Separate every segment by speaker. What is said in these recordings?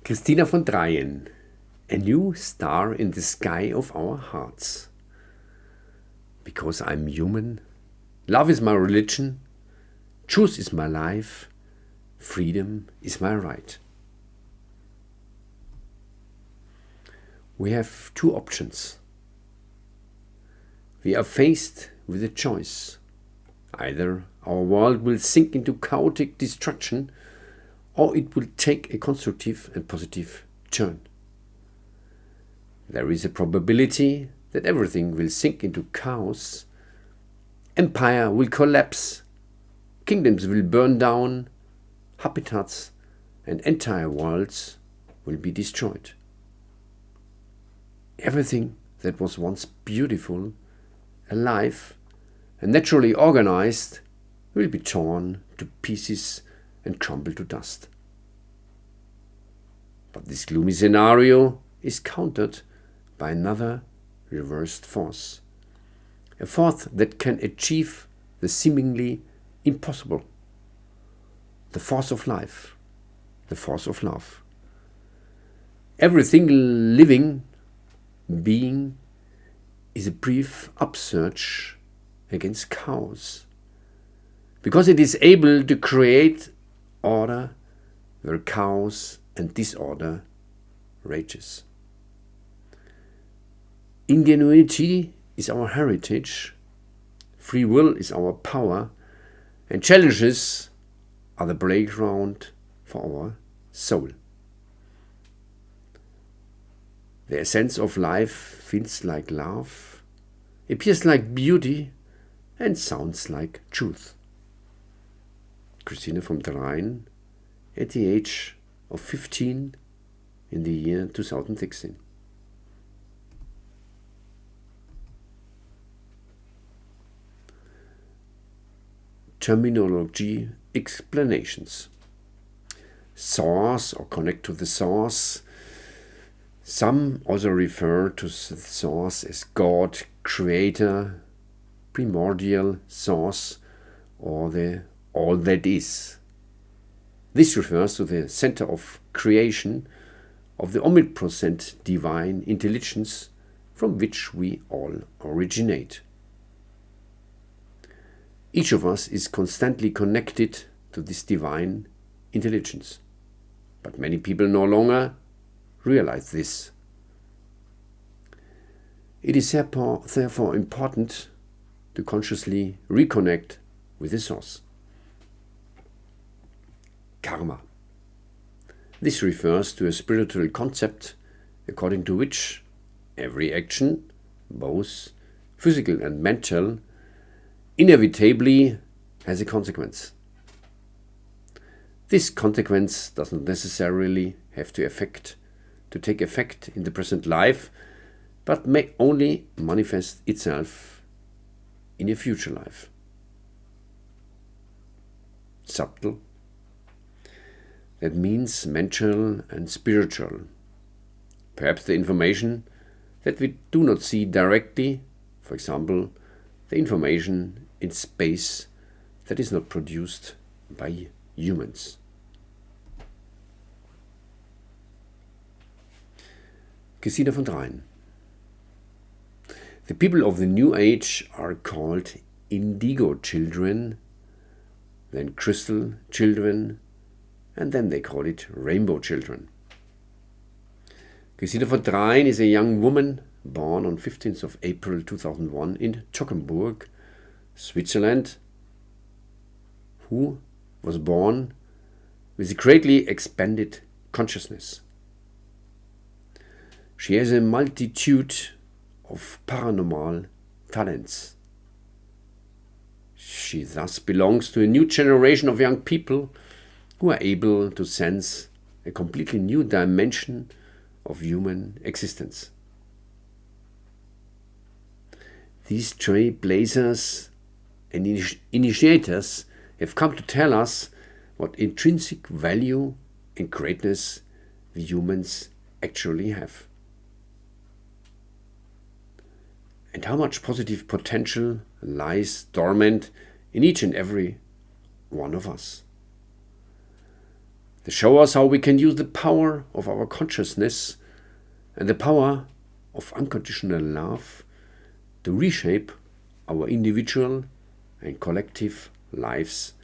Speaker 1: Christina von Dreien, a new star in the sky of our hearts. Because I'm human, love is my religion, truth is my life, freedom is my right. We have two options. We are faced with a choice. Either our world will sink into chaotic destruction, or it will take a constructive and positive turn. There is a probability that everything will sink into chaos, empire will collapse, kingdoms will burn down, habitats and entire worlds will be destroyed. Everything that was once beautiful, alive and naturally organized will be torn to pieces and crumble to dust. But this gloomy scenario is countered by another reversed force, a force that can achieve the seemingly impossible, the force of life, the force of love. Everything living being is a brief upsurge against chaos, because it is able to create order where chaos and disorder rages. Ingenuity is our heritage, free will is our power, and challenges are the playground for our soul. The essence of life feels like love, appears like beauty, and sounds like truth. Christina von Dreien, at the age of 15 in the year 2016. Terminology explanations. Source or connect to the source. Some also refer to the source as God, creator, primordial source, or the all that is. This refers to the center of creation of the omnipresent divine intelligence from which we all originate. Each of us is constantly connected to this divine intelligence, but many people no longer realize this. It is therefore important to consciously reconnect with the source. Karma. This refers to a spiritual concept according to which every action, both physical and mental, inevitably has a consequence. This consequence does not necessarily have to take effect in the present life, but may only manifest itself in a future life. Subtle. That means mental and spiritual. Perhaps the information that we do not see directly, for example, the information in space that is not produced by humans. Christina von Dreien. The people of the New Age are called indigo children, then crystal children, and then they call it rainbow children. Christina von Dreien is a young woman born on 15th of April 2001 in Toggenburg, Switzerland, who was born with a greatly expanded consciousness. She has a multitude of paranormal talents. She thus belongs to a new generation of young people who are able to sense a completely new dimension of human existence. These trailblazers and initiators have come to tell us what intrinsic value and greatness we humans actually have, and how much positive potential lies dormant in each and every one of us. They show us how we can use the power of our consciousness and the power of unconditional love to reshape our individual and collective lives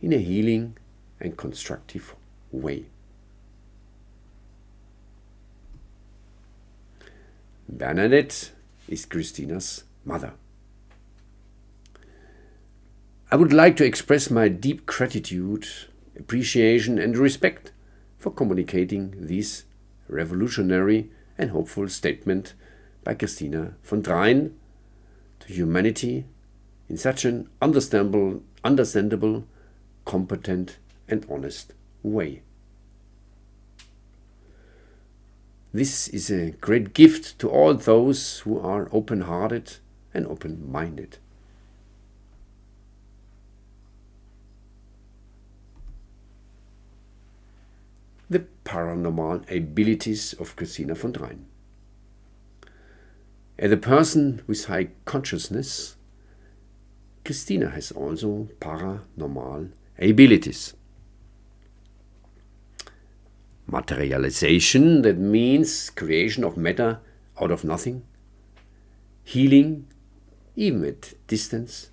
Speaker 1: in a healing and constructive way. Bernadette is Christina's mother. I would like to express my deep gratitude, appreciation and respect for communicating this revolutionary and hopeful statement by Christina von Dreien to humanity in such an understandable, competent and honest way. This is a great gift to all those who are open-hearted and open-minded. The paranormal abilities of Christina von Dreien. As a person with high consciousness, Christina has also paranormal abilities. Materialization, that means creation of matter out of nothing. Healing, even at distance.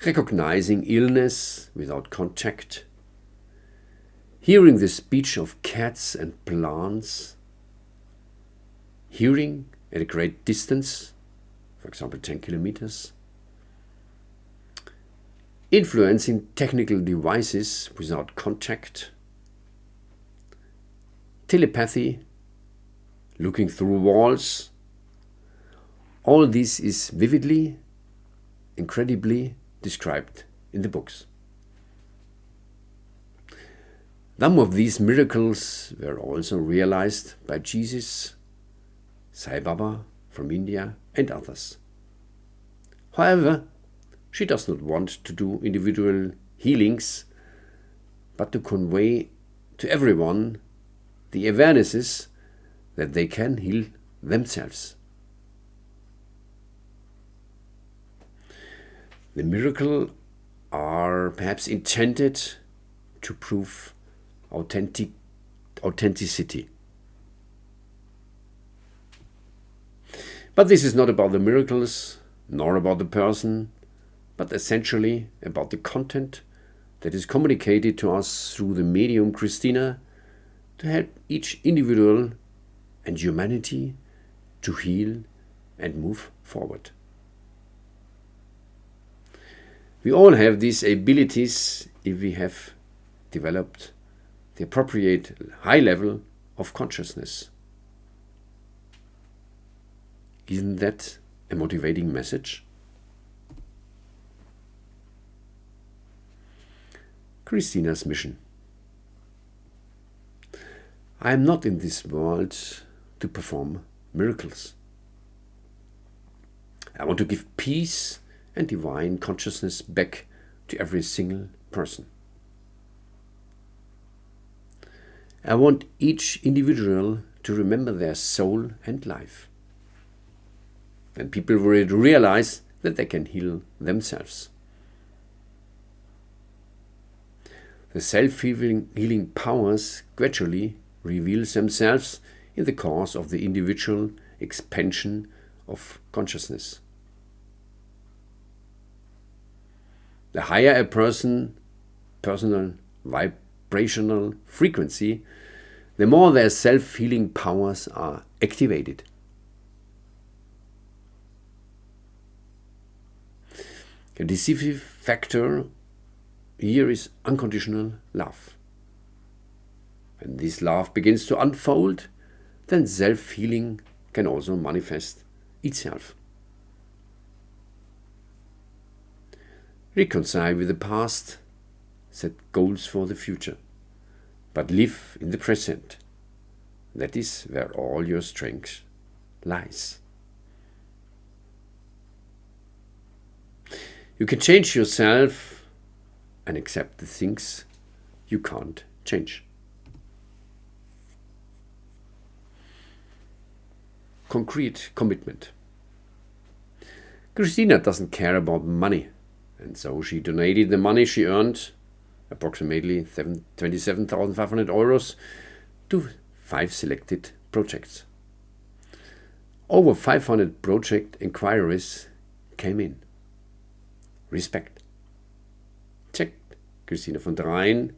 Speaker 1: Recognizing illness without contact. Hearing the speech of cats and plants. Hearing at a great distance, for example 10 kilometers. Influencing technical devices without contact. Telepathy, looking through walls. All this is vividly, incredibly described in the books. Some of these miracles were also realized by Jesus, Sai Baba from India and others. However, she does not want to do individual healings, but to convey to everyone the awarenesses that they can heal themselves. The miracles are perhaps intended to prove authenticity. But this is not about the miracles, nor about the person, but essentially about the content that is communicated to us through the medium Christina to help each individual and humanity to heal and move forward. We all have these abilities if we have developed the appropriate high level of consciousness. Isn't that a motivating message? Christina's mission. I am not in this world to perform miracles. I want to give peace and divine consciousness back to every single person. I want each individual to remember their soul and life. And people will realize that they can heal themselves. The self-healing powers gradually reveal themselves in the course of the individual expansion of consciousness. The higher a personal vibrational frequency, the more their self-healing powers are activated. A decisive factor here is unconditional love. When this love begins to unfold, then self-healing can also manifest itself. Reconcile with the past, set goals for the future, but live in the present. That is where all your strength lies. You can change yourself and accept the things you can't change. Concrete commitment. Christina doesn't care about money, and so she donated the money she earned approximately 27,500 euros, to 5 selected projects. Over 500 project inquiries came in. Respect. Check Christina von Dreien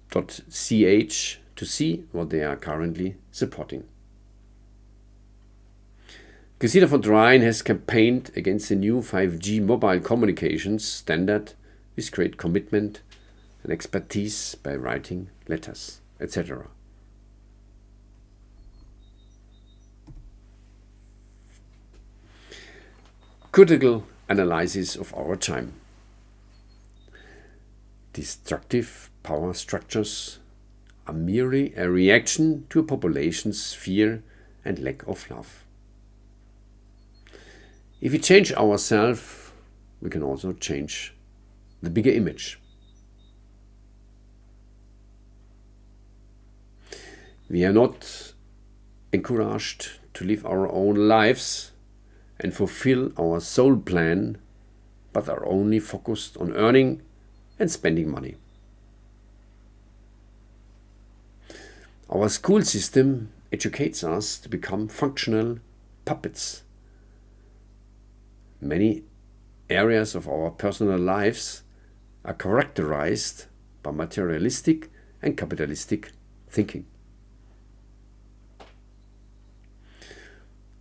Speaker 1: .ch to see what they are currently supporting. Christina von Dreien has campaigned against the new 5G mobile communications standard with great commitment and expertise by writing letters, etc. Critical analysis of our time. Destructive power structures are merely a reaction to a population's fear and lack of love. If we change ourselves, we can also change the bigger image. We are not encouraged to live our own lives and fulfill our soul plan, but are only focused on earning and spending money. Our school system educates us to become functional puppets. Many areas of our personal lives are characterized by materialistic and capitalistic thinking.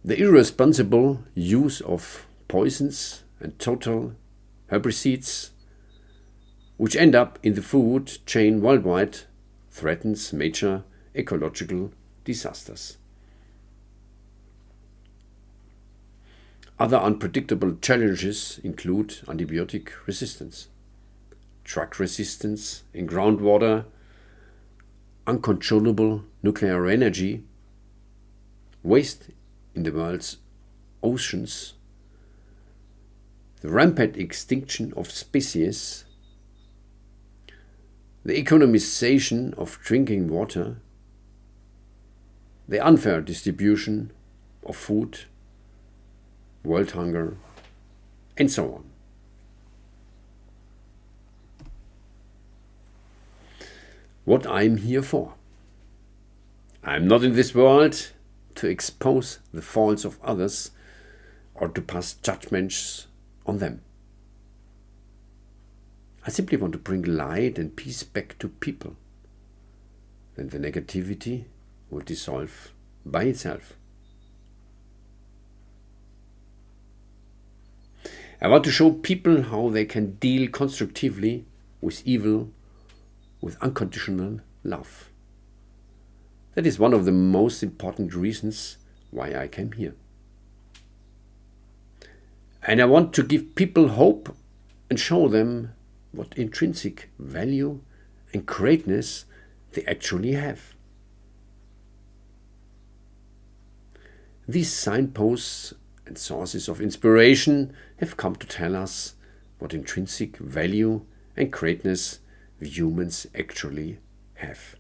Speaker 1: The irresponsible use of poisons and total herbicides, which end up in the food chain worldwide, threatens major ecological disasters. Other unpredictable challenges include antibiotic resistance, drug resistance in groundwater, uncontrollable nuclear energy, waste in the world's oceans, the rampant extinction of species, the economization of drinking water, the unfair distribution of food, world hunger, and so on. What I'm here for. I'm not in this world to expose the faults of others or to pass judgments on them. I simply want to bring light and peace back to people. Then the negativity will dissolve by itself. I want to show people how they can deal constructively with evil with unconditional love. That is one of the most important reasons why I came here. And I want to give people hope and show them what intrinsic value and greatness they actually have. These signposts and sources of inspiration have come to tell us what intrinsic value and greatness we humans actually have,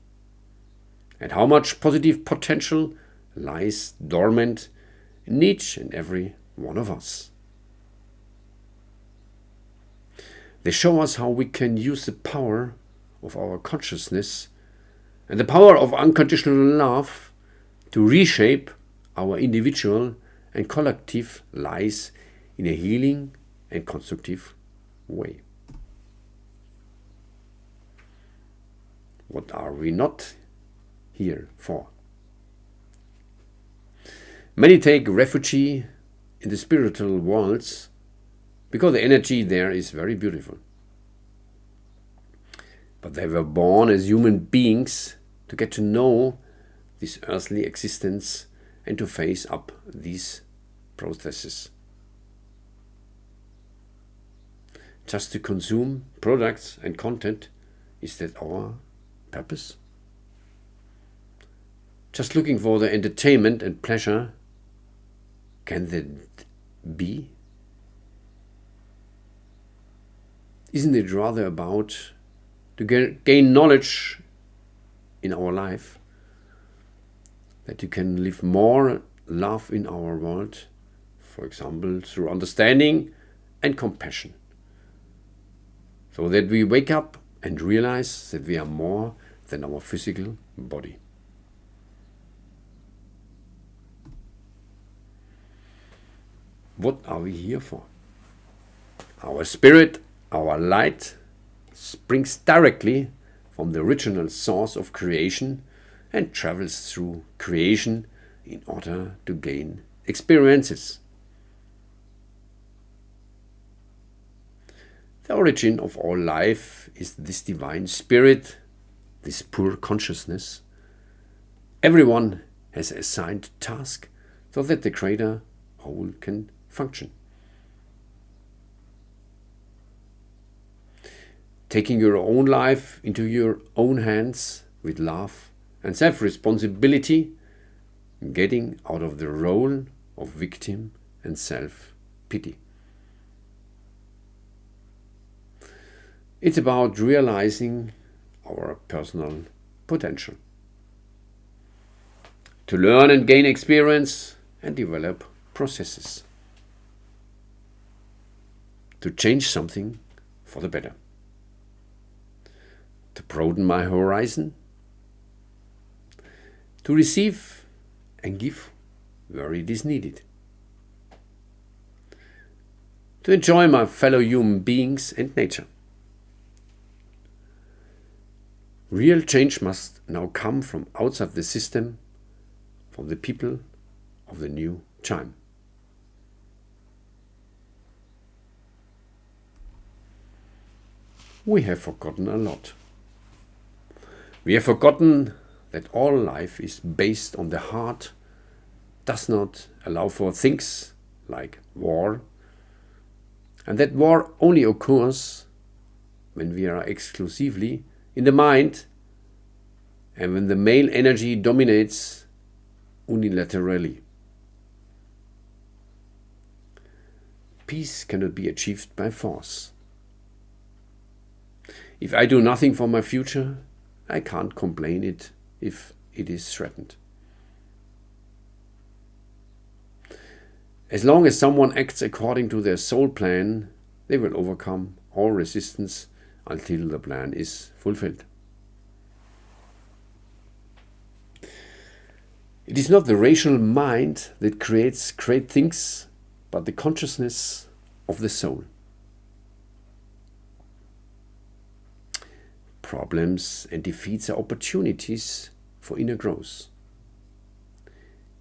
Speaker 1: and how much positive potential lies dormant in each and every one of us. They show us how we can use the power of our consciousness and the power of unconditional love to reshape our individual and collective lives in a healing and constructive way. What are we not here for? Many take refuge in the spiritual worlds because the energy there is very beautiful. But they were born as human beings to get to know this earthly existence and to face up these processes. Just to consume products and content, is that our purpose? Just looking for the entertainment and pleasure, can that be? Isn't it rather about to gain knowledge in our life, that you can live more love in our world, for example, through understanding and compassion? so that we wake up and realize that we are more than our physical body. What are we here for? Our spirit, our light, springs directly from the original source of creation and travels through creation in order to gain experiences. The origin of all life is this divine spirit, this pure consciousness. Everyone has an assigned task so that the greater whole can function. Taking your own life into your own hands with love and self-responsibility, getting out of the role of victim and self-pity. It's about realizing our personal potential. To learn and gain experience and develop processes. To change something for the better. To broaden my horizon. To receive and give where it is needed. To enjoy my fellow human beings and nature. Real change must now come from outside the system, from the people of the new time. We have forgotten a lot. We have forgotten that all life is based on the heart, does not allow for things like war, and that war only occurs when we are exclusively in the mind and when the male energy dominates unilaterally. Peace cannot be achieved by force. If I do nothing for my future, I can't complain it if it is threatened. As long as someone acts according to their soul plan, they will overcome all resistance until the plan is fulfilled. It is not the rational mind that creates great things, but the consciousness of the soul. Problems and defeats are opportunities for inner growth.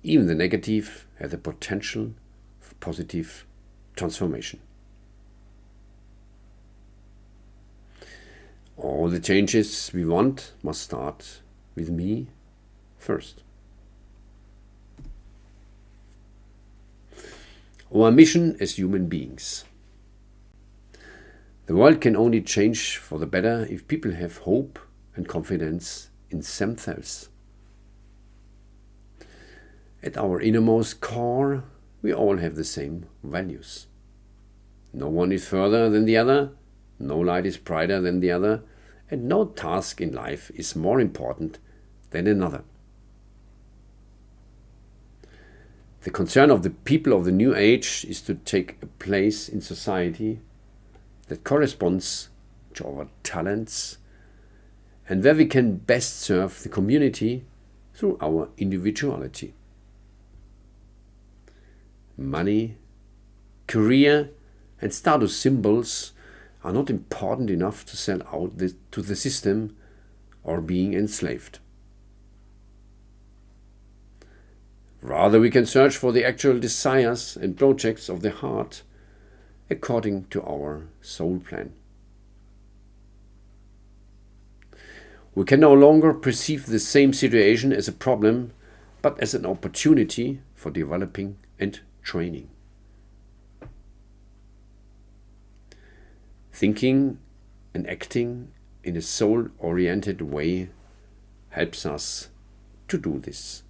Speaker 1: Even the negative has the potential for positive transformation. All the changes we want must start with me first. Our mission as human beings. The world can only change for the better if people have hope and confidence in themselves. At our innermost core, we all have the same values. No one is further than the other, no light is brighter than the other, and no task in life is more important than another. The concern of the people of the new age is to take a place in society that corresponds to our talents and where we can best serve the community through our individuality. Money, career, and status symbols are not important enough to sell out to the system or being enslaved. Rather, we can search for the actual desires and projects of the heart according to our soul plan. We can no longer perceive the same situation as a problem, but as an opportunity for developing and training. Thinking and acting in a soul-oriented way helps us to do this.